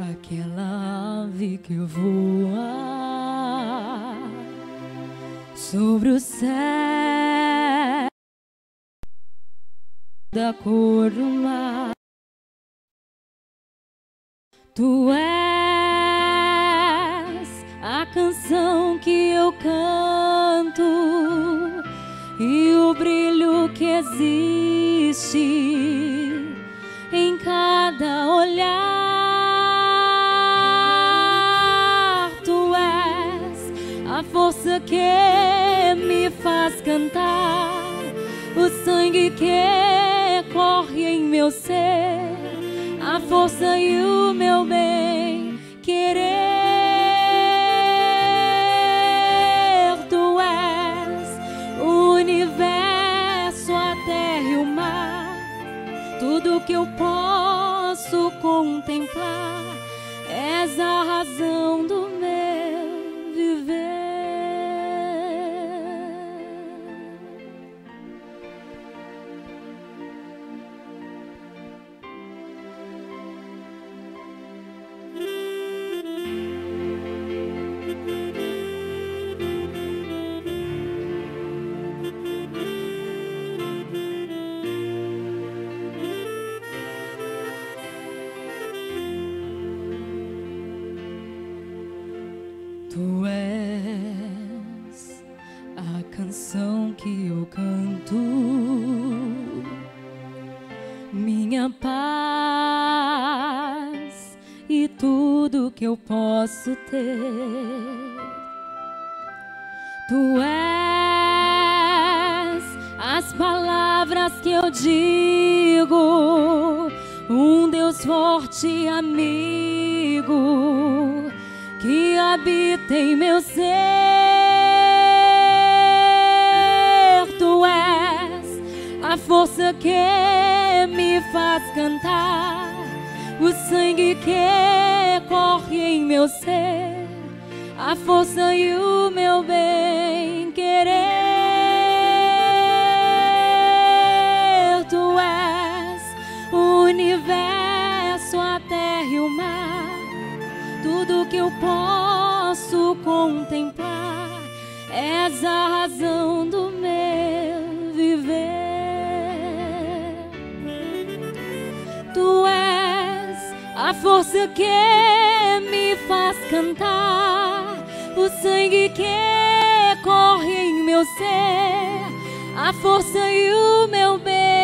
aquela ave que voa sobre o céu da cor do mar. Tu és a canção que eu canto e o brilho que existe em cada olhar. Tu és a força que me faz cantar, o sangue que corre em meu ser, a força e o meu bem querer. Tu és o universo, a terra e o mar, tudo que eu posso contemplar. És a razão do meu viver. Tu és a canção que eu canto, minha paz e tudo que eu posso ter. Tu és as palavras que eu digo, um Deus forte amigo que habita em meu ser. Tu és a força que me faz cantar, o sangue que corre em meu ser, a força e o meu bem querer. Tu és o universo, a terra e o mar, tudo que eu posso contemplar. És a razão do meu viver. Tu és a força que me faz cantar, o sangue que corre em meu ser, a força e o meu bem